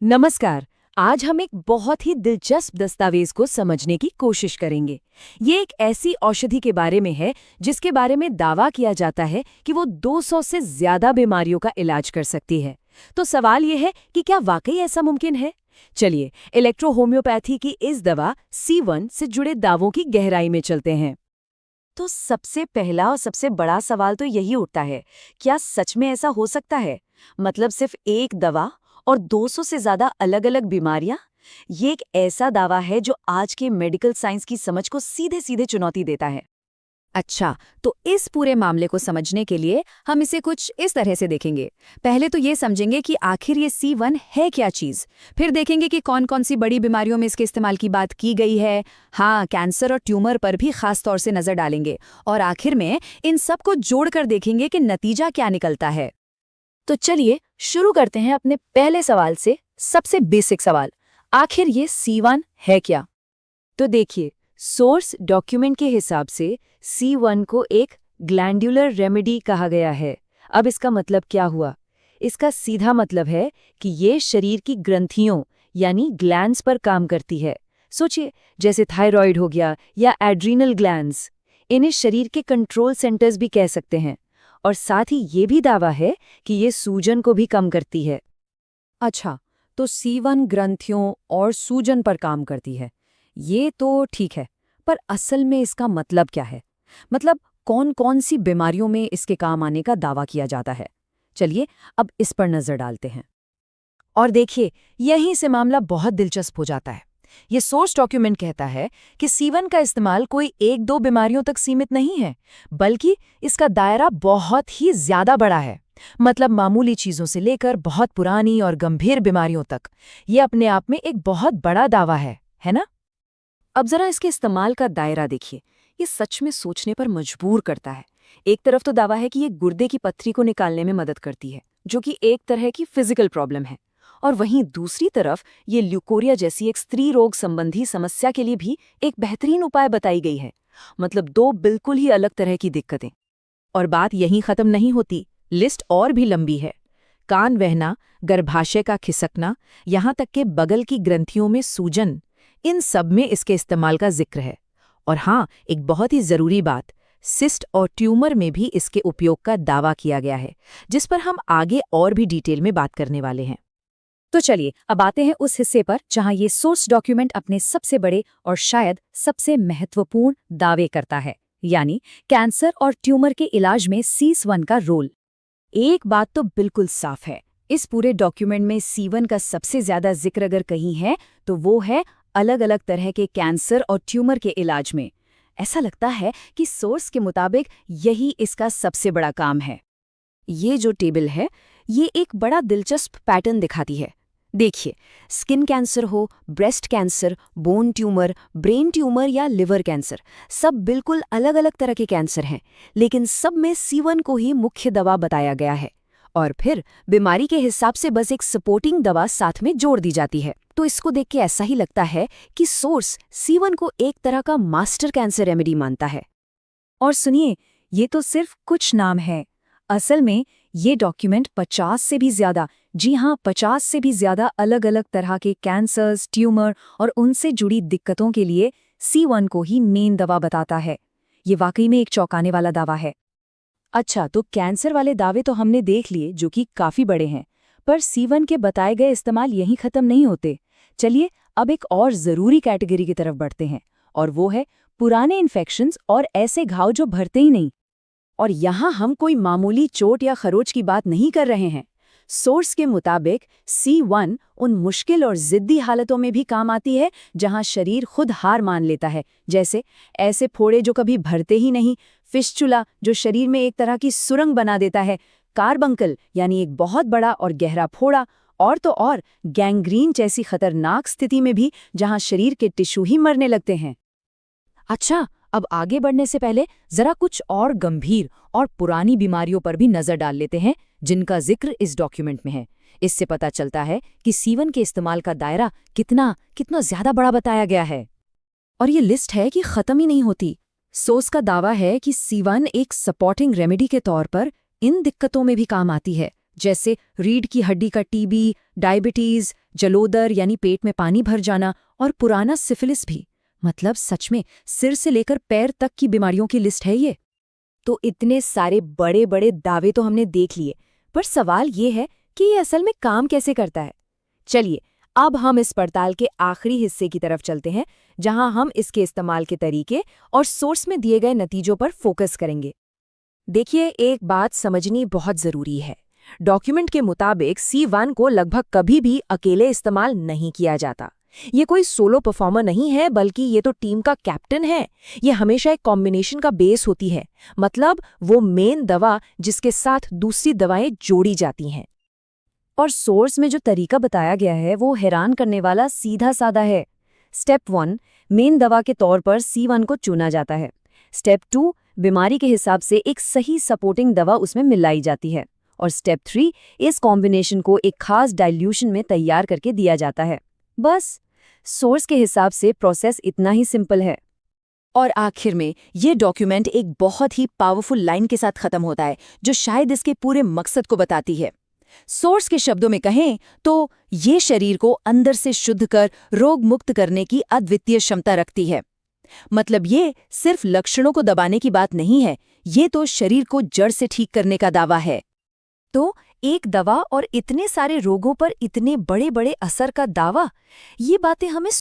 नमस्कार। आज हम एक बहुत ही दिलचस्प दस्तावेज को समझने की कोशिश करेंगे। ये एक ऐसी औषधि के बारे में है जिसके बारे में दावा किया जाता है कि वो 200 से ज्यादा बीमारियों का इलाज कर सकती है। तो सवाल ये है कि क्या वाकई ऐसा मुमकिन है? चलिए, इलेक्ट्रोहोम्योपैथी की इस दवा C1 से जुड़े दावों की गहराई में चलते हैं। तो सबसे पहला और सबसे बड़ा सवाल तो यही उठता है, क्या सच में ऐसा हो सकता है? मतलब सिर्फ एक दवा और 200 से ज्यादा अलग-अलग बीमारियां? ये एक ऐसा दावा है जो आज के मेडिकल साइंस की समझ को सीधे सीधे चुनौती देता है। अच्छा, तो इस पूरे मामले को समझने के लिए हम इसे कुछ इस तरह से देखेंगे। पहले तो ये समझेंगे कि आखिर ये C1 है क्या चीज़। फिर देखेंगे कि कौन कौन सी बड़ी बीमारियों में इसके इस्तेमाल की बात की गई है। हाँ, कैंसर और ट्यूमर पर भी खास तौर से नज़र डालेंगे। और आखिर में इन सब को जोड़कर देखेंगे कि नतीजा क्या निकलता है। तो चलिए शुरू करते हैं अपने पहले सवाल से, सबसे बेसिक सवाल। आखिर ये C1 है क्या? तो देखिए, सोर्स डॉक्यूमेंट के हिसाब से C1 को एक ग्लैंडुलर रेमेडी कहा गया है। अब इसका मतलब क्या हुआ? इसका सीधा मतलब है कि ये शरीर की ग्रंथियों यानी ग्लैंड्स पर काम करती है। सोचिए, जैसे थायराइड हो गया या एड्रीनल ग्लैंड्स। इन्हें शरीर के कंट्रोल सेंटर्स भी कह सकते हैं। और साथ ही ये भी दावा है कि ये सूजन को भी कम करती है। अच्छा, तो C1 ग्रंथियों और सूजन पर काम करती है। ये तो ठीक है, पर असल में इसका मतलब क्या है? मतलब कौन-कौन सी बीमारियों में इसके काम आने का दावा किया जाता है? चलिए, अब इस पर नजर डालते हैं। और देखिए, यहीं से मामला बहुत दिलचस्प हो जाता है। ये सोर्स डॉक्यूमेंट कहता है कि C1 का इस्तेमाल कोई एक दो बीमारियों तक सीमित नहीं है, बल्कि इसका दायरा बहुत ही ज्यादा बड़ा है। मतलब मामूली चीजों से लेकर बहुत पुरानी और गंभीर बीमारियों तक। ये अपने आप में एक बहुत बड़ा दावा है ना? अब जरा इसके इस्तेमाल का दायरा देखिए। ये सच में सोचने पर मजबूर करता है। एक तरफ तो दावा है कि ये गुर्दे की पत्थरी को निकालने में मदद करती है, जो कि एक तरह की फिजिकल प्रॉब्लम है। और वहीं दूसरी तरफ ये ल्यूकोरिया जैसी एक स्त्री रोग संबंधी समस्या के लिए भी एक बेहतरीन उपाय बताई गई है। मतलब दो बिल्कुल ही अलग तरह की दिक्कतें। और बात यहीं खत्म नहीं होती, लिस्ट और भी लंबी है। कान बहना, गर्भाशय का खिसकना, यहाँ तक कि बगल की ग्रंथियों में सूजन, इन सब में इसके इस्तेमाल का जिक्र है। और हाँ, एक बहुत ही जरूरी बात, सिस्ट और ट्यूमर में भी इसके उपयोग का दावा किया गया है, जिस पर हम आगे और भी डिटेल में बात करने वाले हैं। तो चलिए अब आते हैं उस हिस्से पर जहां ये सोर्स डॉक्यूमेंट अपने सबसे बड़े और शायद सबसे महत्वपूर्ण दावे करता है, यानी कैंसर और ट्यूमर के इलाज में C1 का रोल। एक बात तो बिल्कुल साफ है, इस पूरे डॉक्यूमेंट में C1 का सबसे ज्यादा जिक्र अगर कहीं है तो वो है अलग अलग तरह के कैंसर और ट्यूमर के इलाज में। ऐसा लगता है कि सोर्स के मुताबिक यही इसका सबसे बड़ा काम है। ये जो टेबल है, ये एक बड़ा दिलचस्प पैटर्न दिखाती है। देखिए, स्किन कैंसर हो, breast cancer, bone tumour, brain tumour या लिवर कैंसर, सब बिल्कुल अलग अलग तरह के कैंसर हैं, लेकिन सब में C1 को ही मुख्य दवा बताया गया है। और फिर बीमारी के हिसाब से बस एक सपोर्टिंग दवा साथ में जोड़ दी जाती है। तो इसको देख के ऐसा ही लगता है कि सोर्स C1 को एक तरह का मास्टर कैंसर रेमेडी मानता है। और सुनिए, ये तो सिर्फ कुछ नाम है। असल में ये डॉक्यूमेंट 50 से भी ज्यादा, जी हाँ 50 से भी ज्यादा अलग अलग तरह के कैंसर्स, ट्यूमर और उनसे जुड़ी दिक्कतों के लिए C1 को ही मेन दवा बताता है। ये वाकई में एक चौंकाने वाला दावा है। अच्छा, तो कैंसर वाले दावे तो हमने देख लिए, जो कि काफी बड़े हैं। पर C1 के बताए गए इस्तेमाल यहीं खत्म नहीं होते। चलिए अब एक और जरूरी कैटेगरी की तरफ बढ़ते हैं, और वो है पुराने इन्फेक्शंस और ऐसे घाव जो भरते ही नहीं। और यहाँ हम कोई मामूली चोट या खरोच की बात नहीं कर रहे हैं। सोर्स के मुताबिक C1 उन मुश्किल और जिद्दी हालतों में भी काम आती है जहां शरीर खुद हार मान लेता है, जैसे ऐसे फोड़े जो कभी भरते ही नहीं, फिस्चुला जो शरीर में एक तरह की सुरंग बना देता है, कार्बंकल यानी एक बहुत बड़ा और गहरा फोड़ा, और तो और गैंग्रीन जैसी खतरनाक स्थिति में भी जहां शरीर के टिश्यू ही मरने लगते हैं। अच्छा, अब आगे बढ़ने से पहले जरा कुछ और गंभीर और पुरानी बीमारियों पर भी नजर डाल लेते हैं, जिनका जिक्र इस डॉक्यूमेंट में है। इससे पता चलता है कि C1 के इस्तेमाल का दायरा कितना कितना ज्यादा बड़ा बताया गया है। और ये लिस्ट है कि खत्म ही नहीं होती। सोर्स का दावा है कि C1 एक सपोर्टिंग रेमेडी के तौर पर इन दिक्कतों में भी काम आती है, जैसे रीढ़ की हड्डी का TB, डायबिटीज, जलोदर यानी पेट में पानी भर जाना और पुराना सिफिलिस भी। मतलब सच में सिर से लेकर पैर तक की बीमारियों की लिस्ट है ये। तो इतने सारे बड़े बड़े दावे तो हमने देख लिए, पर सवाल ये है कि ये असल में काम कैसे करता है। चलिए अब हम इस पड़ताल के आखिरी हिस्से की तरफ चलते हैं, जहां हम इसके इस्तेमाल के तरीके और सोर्स में दिए गए नतीजों पर फोकस करेंगे। देखिए, एक बात समझनी बहुत जरूरी है। डॉक्यूमेंट के मुताबिक C1 को लगभग कभी भी अकेले इस्तेमाल नहीं किया जाता। ये कोई सोलो परफॉर्मर नहीं है, बल्कि ये तो टीम का कैप्टन है। ये हमेशा एक कॉम्बिनेशन का बेस होती है, मतलब वो मेन दवा जिसके साथ दूसरी दवाएं जोड़ी जाती हैं। और सोर्स में जो तरीका बताया गया है वो हैरान करने वाला सीधा साधा है। स्टेप 1, मेन दवा के तौर पर C1 को चुना जाता है। स्टेप 2, बीमारी के हिसाब से एक सही सपोर्टिंग दवा उसमें मिलाई जाती है। और स्टेप 3, इस कॉम्बिनेशन को एक खास डाइल्यूशन में तैयार करके दिया जाता है। बस सोर्स के हिसाब से प्रोसेस इतना ही सिंपल है। और आखिर में ये डॉक्यूमेंट एक बहुत ही पावरफुल लाइन के साथ खत्म होता है, जो शायद इसके पूरे मकसद को बताती है। सोर्स के शब्दों में कहें तो ये शरीर को अंदर से शुद्ध कर रोग मुक्त करने की अद्वितीय क्षमता रखती है। मतलब ये सिर्फ लक्षणों को दबाने की बात नहीं है, ये तो शरीर को जड़ से ठीक करने का दावा है। तो एक दवा और इतने सारे रोगों पर इतने बड़े बड़े असर का दावा, ये बातें हमें